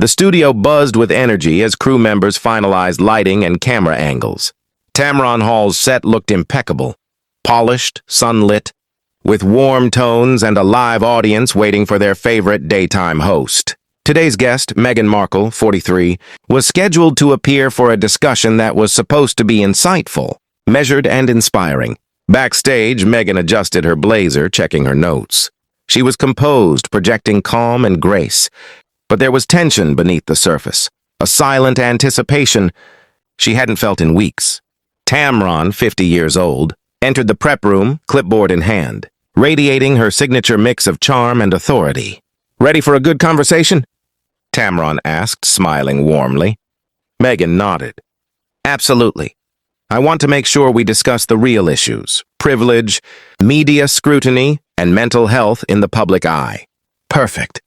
The studio buzzed with energy as crew members finalized lighting and camera angles. Tamron Hall's set looked impeccable, polished, sunlit, with warm tones and a live audience waiting for their favorite daytime host. Today's guest, Meghan Markle, 43, was scheduled to appear for a discussion that was supposed to be insightful, measured, and inspiring. Backstage, Meghan adjusted her blazer, checking her notes. She was composed, projecting calm and grace, but there was tension beneath the surface, a silent anticipation she hadn't felt in weeks. Tamron, 50 years old, entered the prep room, clipboard in hand, radiating her signature mix of charm and authority. "Ready for a good conversation?" Tamron asked, smiling warmly. Meghan nodded. "Absolutely. I want to make sure we discuss the real issues: privilege, media scrutiny, and mental health in the public eye." "Perfect.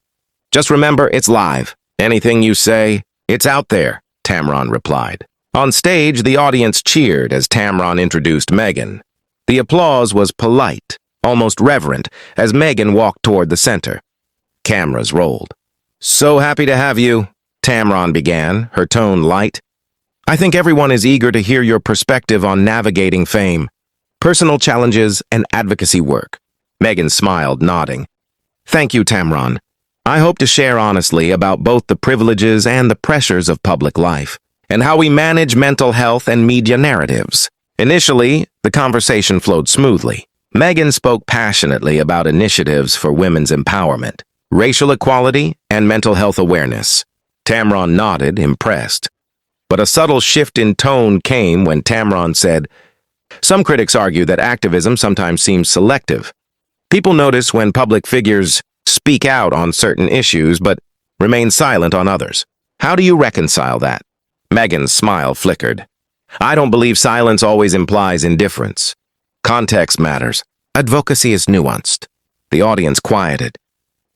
Just remember, it's live. Anything you say, it's out there," Tamron replied. On stage, the audience cheered as Tamron introduced Meghan. The applause was polite, almost reverent, as Meghan walked toward the center. Cameras rolled. "So happy to have you," Tamron began, her tone light. "I think everyone is eager to hear your perspective on navigating fame, personal challenges, and advocacy work." Meghan smiled, nodding. "Thank you, Tamron. I hope to share honestly about both the privileges and the pressures of public life, and how we manage mental health and media narratives." Initially, the conversation flowed smoothly. Meghan spoke passionately about initiatives for women's empowerment, racial equality, and mental health awareness. Tamron nodded, impressed. But a subtle shift in tone came when Tamron said, "Some critics argue that activism sometimes seems selective. People notice when public figures speak out on certain issues but remain silent on others. How do you reconcile that?" Meghan's smile flickered. "I don't believe silence always implies indifference. Context matters. Advocacy is nuanced." The audience quieted.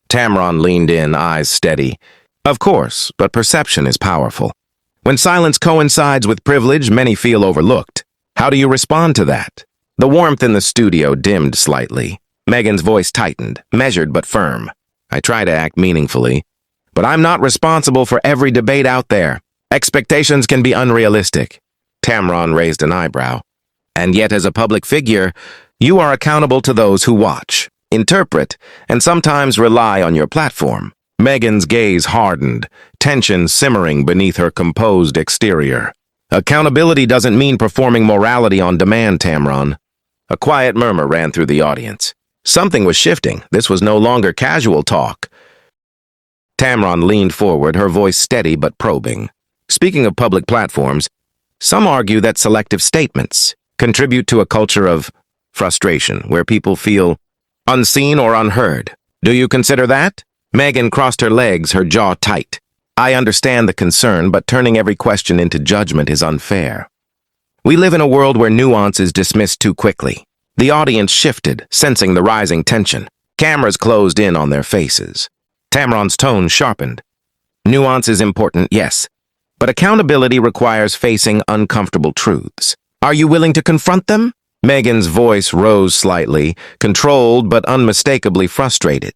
Tamron leaned in, eyes steady. "Of course, but perception is powerful. When silence coincides with privilege, many feel overlooked. How do you respond to that?" The warmth in the studio dimmed slightly. Meghan's voice tightened, measured but firm. "I try to act meaningfully, but I'm not responsible for every debate out there. Expectations can be unrealistic." Tamron raised an eyebrow. "And yet, as a public figure, you are accountable to those who watch, interpret, and sometimes rely on your platform." Meghan's gaze hardened, tension simmering beneath her composed exterior. "Accountability doesn't mean performing morality on demand, Tamron." A quiet murmur ran through the audience. Something was shifting. This was no longer casual talk. Tamron leaned forward, her voice steady but probing. "Speaking of public platforms, some argue that selective statements contribute to a culture of frustration, where people feel unseen or unheard. Do you consider that?" Meghan crossed her legs, her jaw tight. "I understand the concern, but turning every question into judgment is unfair. We live in a world where nuance is dismissed too quickly." The audience shifted, sensing the rising tension. Cameras closed in on their faces. Tamron's tone sharpened. "Nuance is important, yes, but accountability requires facing uncomfortable truths. Are you willing to confront them?" Meghan's voice rose slightly, controlled but unmistakably frustrated.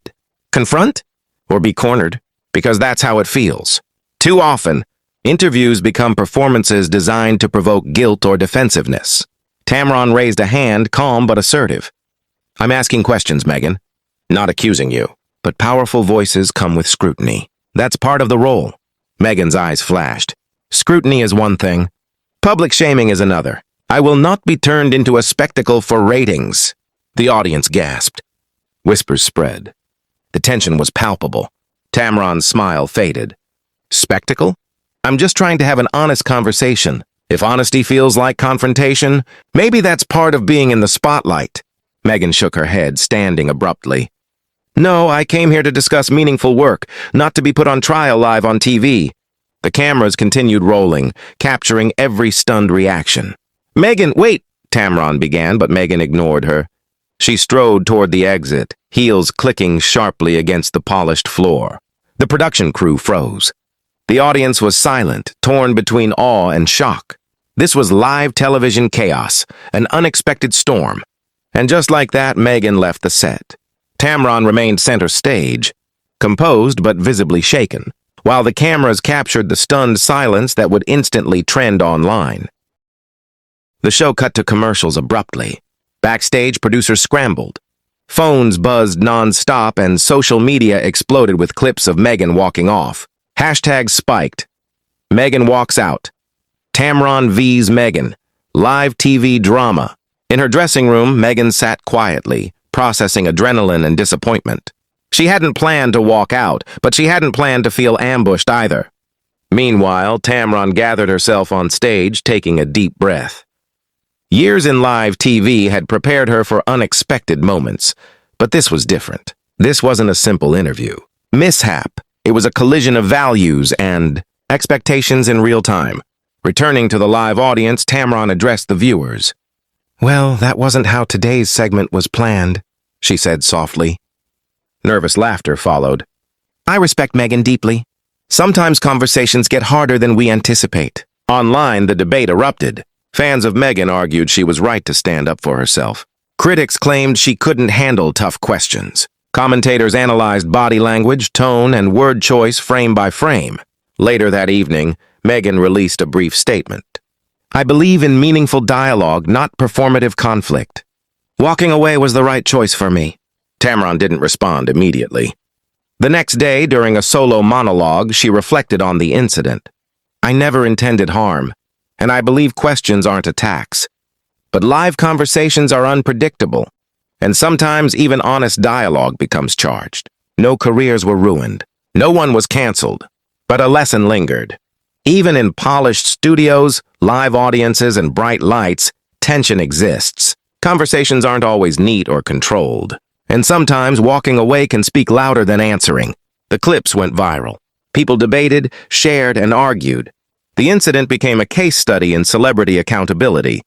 "Confront? Or be cornered? Because that's how it feels. Too often, interviews become performances designed to provoke guilt or defensiveness." Tamron raised a hand, calm but assertive. "I'm asking questions, Meghan. Not accusing you. But powerful voices come with scrutiny. That's part of the role." Meghan's eyes flashed. "Scrutiny is one thing. Public shaming is another. I will not be turned into a spectacle for ratings." The audience gasped. Whispers spread. The tension was palpable. Tamron's smile faded. "Spectacle? I'm just trying to have an honest conversation. If honesty feels like confrontation, maybe that's part of being in the spotlight." Meghan shook her head, standing abruptly. "No, I came here to discuss meaningful work, not to be put on trial live on TV." The cameras continued rolling, capturing every stunned reaction. "Meghan, wait!" Tamron began, but Meghan ignored her. She strode toward the exit, heels clicking sharply against the polished floor. The production crew froze. The audience was silent, torn between awe and shock. This was live television chaos, an unexpected storm. And just like that, Meghan left the set. Tamron remained center stage, composed but visibly shaken. while the cameras captured the stunned silence that would instantly trend online. The show cut to commercials abruptly. Backstage, producers scrambled. Phones buzzed non-stop and social media exploded with clips of Meghan walking off. Hashtags spiked. Meghan walks out. Tamron vs. Meghan. Live TV drama. In her dressing room, Meghan sat quietly, processing adrenaline and disappointment. She hadn't planned to walk out, but she hadn't planned to feel ambushed either. Meanwhile, Tamron gathered herself on stage, taking a deep breath. Years in live TV had prepared her for unexpected moments, but this was different. This wasn't a simple interview. Mishap. It was a collision of values and expectations in real time. Returning to the live audience, Tamron addressed the viewers. "Well, that wasn't how today's segment was planned," she said softly. Nervous laughter followed. "I respect Meghan deeply. Sometimes conversations get harder than we anticipate." Online, the debate erupted. Fans of Meghan argued she was right to stand up for herself. Critics claimed she couldn't handle tough questions. Commentators analyzed body language, tone, and word choice frame by frame. Later that evening, Meghan released a brief statement. "I believe in meaningful dialogue, not performative conflict. Walking away was the right choice for me." Tamron didn't respond immediately. The next day, during a solo monologue, she reflected on the incident. "I never intended harm, and I believe questions aren't attacks. But live conversations are unpredictable, and sometimes even honest dialogue becomes charged. No careers were ruined. No one was canceled, but a lesson lingered. Even in polished studios, live audiences, and bright lights, tension exists. Conversations aren't always neat or controlled. And sometimes walking away can speak louder than answering." The clips went viral. People debated, shared, and argued. The incident became a case study in celebrity accountability,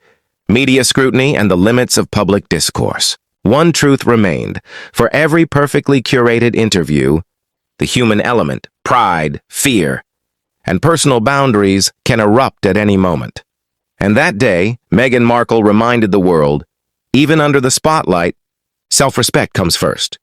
media scrutiny, and the limits of public discourse. One truth remained. For every perfectly curated interview, the human element, pride, fear, and personal boundaries can erupt at any moment. And that day, Meghan Markle reminded the world, even under the spotlight, self-respect comes first.